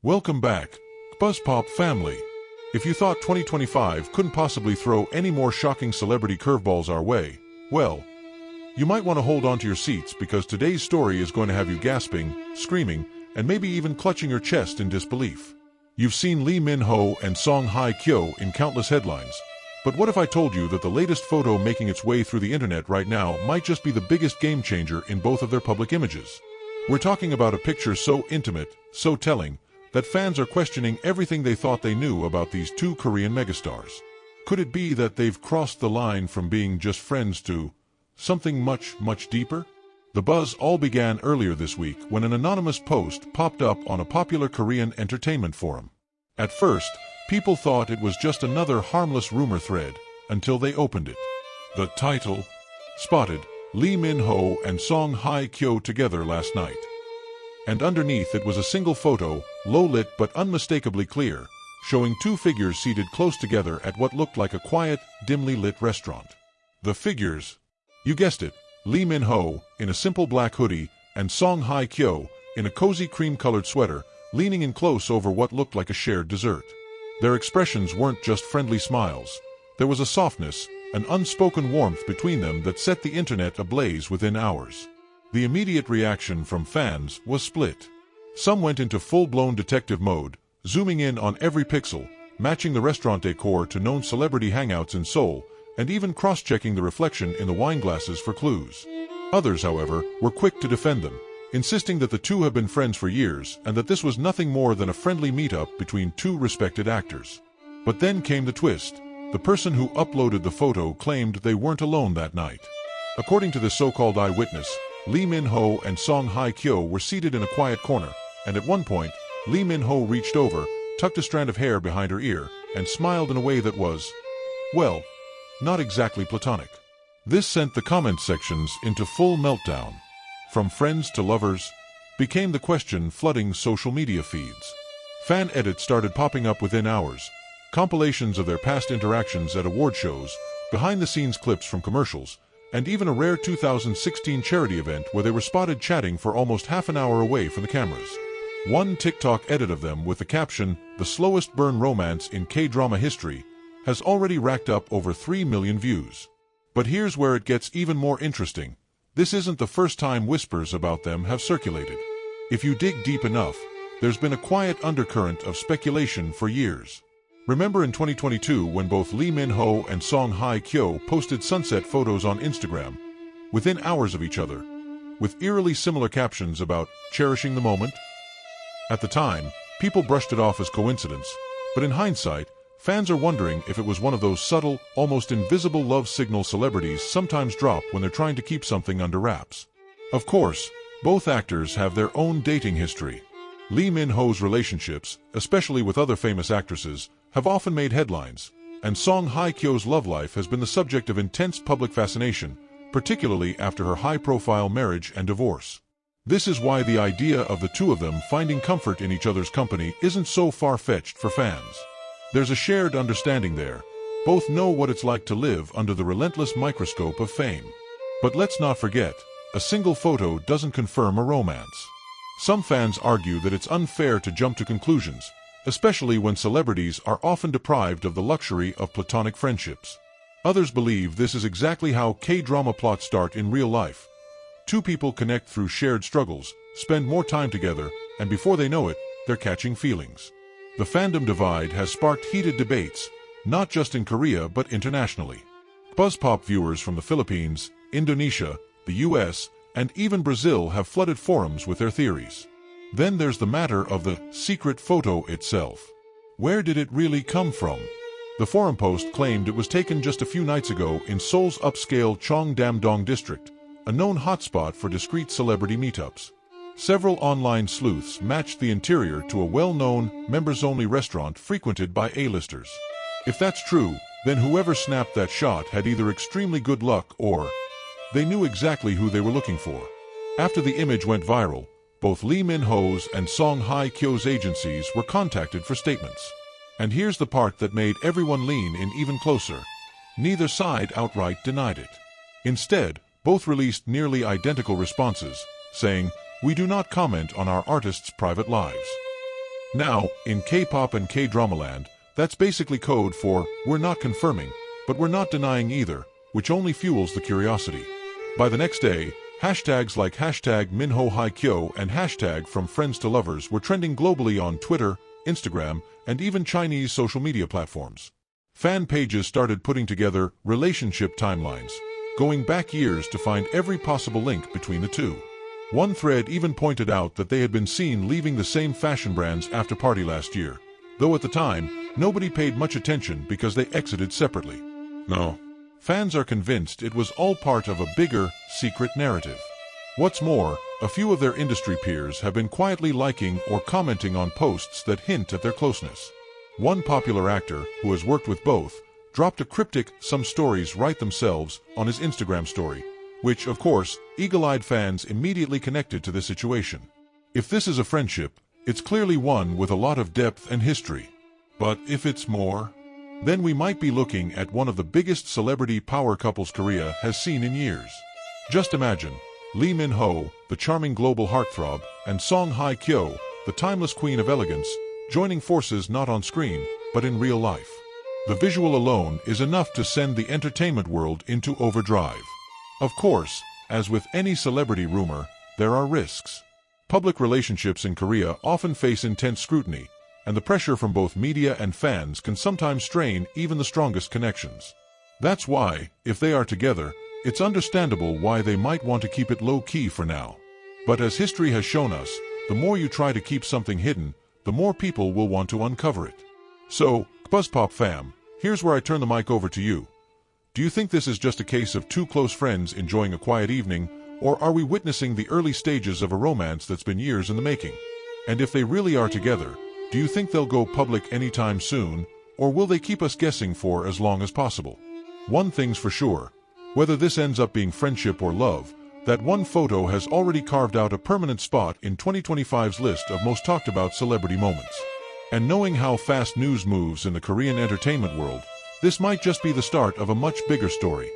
Welcome back, KBuzzPop family. If you thought 2025 couldn't possibly throw any more shocking celebrity curveballs our way, well, you might want to hold on to your seats because today's story is going to have you gasping, screaming, and maybe even clutching your chest in disbelief. You've seen Lee Min-ho and Song Hye Kyo in countless headlines, but what if I told you that the latest photo making its way through the internet right now might just be the biggest game changer in both of their public images? We're talking about a picture so intimate, so telling, that fans are questioning everything they thought they knew about these two Korean megastars. Could it be that they've crossed the line from being just friends to something much, much deeper? The buzz all began earlier this week when an anonymous post popped up on a popular Korean entertainment forum. At first, people thought it was just another harmless rumor thread until they opened it. The title spotted Lee Min-ho and Song Hye Kyo together last night. And underneath it was a single photo, low-lit but unmistakably clear, showing two figures seated close together at what looked like a quiet, dimly lit restaurant. The figures, you guessed it, Lee Min-ho in a simple black hoodie and Song Hye Kyo in a cozy cream-colored sweater, leaning in close over what looked like a shared dessert. Their expressions weren't just friendly smiles. There was a softness, an unspoken warmth between them that set the internet ablaze within hours. The immediate reaction from fans was split. Some went into full-blown detective mode, zooming in on every pixel, matching the restaurant decor to known celebrity hangouts in Seoul, and even cross-checking the reflection in the wine glasses for clues. Others, however, were quick to defend them, insisting that the two have been friends for years and that this was nothing more than a friendly meetup between two respected actors. But then came the twist. The person who uploaded the photo claimed they weren't alone that night. According to the so-called eyewitness, Lee Min-ho and Song Hye Kyo were seated in a quiet corner, and at one point, Lee Min-ho reached over, tucked a strand of hair behind her ear, and smiled in a way that was, well, not exactly platonic. This sent the comment sections into full meltdown. From friends to lovers, became the question flooding social media feeds. Fan edits started popping up within hours, compilations of their past interactions at award shows, behind-the-scenes clips from commercials, and even a rare 2016 charity event where they were spotted chatting for almost half an hour away from the cameras. One TikTok edit of them with the caption, "The slowest burn romance in K-drama history," has already racked up over 3 million views. But here's where it gets even more interesting. This isn't the first time whispers about them have circulated. If you dig deep enough, there's been a quiet undercurrent of speculation for years. Remember in 2022 when both Lee Min-ho and Song Hye Kyo posted sunset photos on Instagram, within hours of each other, with eerily similar captions about cherishing the moment? At the time, people brushed it off as coincidence, but in hindsight, fans are wondering if it was one of those subtle, almost invisible love signals celebrities sometimes drop when they're trying to keep something under wraps. Of course, both actors have their own dating history. Lee Min-ho's relationships, especially with other famous actresses, have often made headlines, and Song Hye Kyo's love life has been the subject of intense public fascination, particularly after her high-profile marriage and divorce. This is why the idea of the two of them finding comfort in each other's company isn't so far-fetched for fans. There's a shared understanding there. Both know what it's like to live under the relentless microscope of fame. But let's not forget, a single photo doesn't confirm a romance. Some fans argue that it's unfair to jump to conclusions, especially when celebrities are often deprived of the luxury of platonic friendships. Others believe this is exactly how K-drama plots start in real life. Two people connect through shared struggles, spend more time together, and before they know it, they're catching feelings. The fandom divide has sparked heated debates, not just in Korea but internationally. BuzzPop viewers from the Philippines, Indonesia, the US, and even Brazil have flooded forums with their theories. Then there's the matter of the secret photo itself. Where did it really come from? The forum post claimed it was taken just a few nights ago in Seoul's upscale Cheongdam-dong district, a known hotspot for discreet celebrity meetups. Several online sleuths matched the interior to a well-known, members-only restaurant frequented by A-listers. If that's true, then whoever snapped that shot had either extremely good luck or they knew exactly who they were looking for. After the image went viral, both Lee Min-ho's and Song Hye Kyo's agencies were contacted for statements. And here's the part that made everyone lean in even closer. Neither side outright denied it. Instead, both released nearly identical responses, saying, "We do not comment on our artists' private lives." Now, in K-pop and K-drama land, that's basically code for we're not confirming, but we're not denying either, which only fuels the curiosity. By the next day, hashtags like hashtag Minho Hye Kyo and hashtag From Friends to Lovers were trending globally on Twitter, Instagram, and even Chinese social media platforms. Fan pages started putting together relationship timelines, going back years to find every possible link between the two. One thread even pointed out that they had been seen leaving the same fashion brand's after party last year, though at the time, nobody paid much attention because they exited separately. No. Fans are convinced it was all part of a bigger, secret narrative. What's more, a few of their industry peers have been quietly liking or commenting on posts that hint at their closeness. One popular actor, who has worked with both, dropped a cryptic "some stories write themselves" on his Instagram story, which, of course, eagle-eyed fans immediately connected to the situation. If this is a friendship, it's clearly one with a lot of depth and history. But if it's more, then we might be looking at one of the biggest celebrity power couples Korea has seen in years. Just imagine Lee Min-ho, the charming global heartthrob, and Song Hye Kyo, the timeless queen of elegance, joining forces not on screen, but in real life. The visual alone is enough to send the entertainment world into overdrive. Of course, as with any celebrity rumor, there are risks. Public relationships in Korea often face intense scrutiny, and the pressure from both media and fans can sometimes strain even the strongest connections. That's why, if they are together, it's understandable why they might want to keep it low-key for now. But as history has shown us, the more you try to keep something hidden, the more people will want to uncover it. So, KBuzzPop fam, here's where I turn the mic over to you. Do you think this is just a case of two close friends enjoying a quiet evening, or are we witnessing the early stages of a romance that's been years in the making? And if they really are together, do you think they'll go public anytime soon, or will they keep us guessing for as long as possible? One thing's for sure, whether this ends up being friendship or love, that one photo has already carved out a permanent spot in 2025's list of most talked about celebrity moments. And knowing how fast news moves in the Korean entertainment world, this might just be the start of a much bigger story.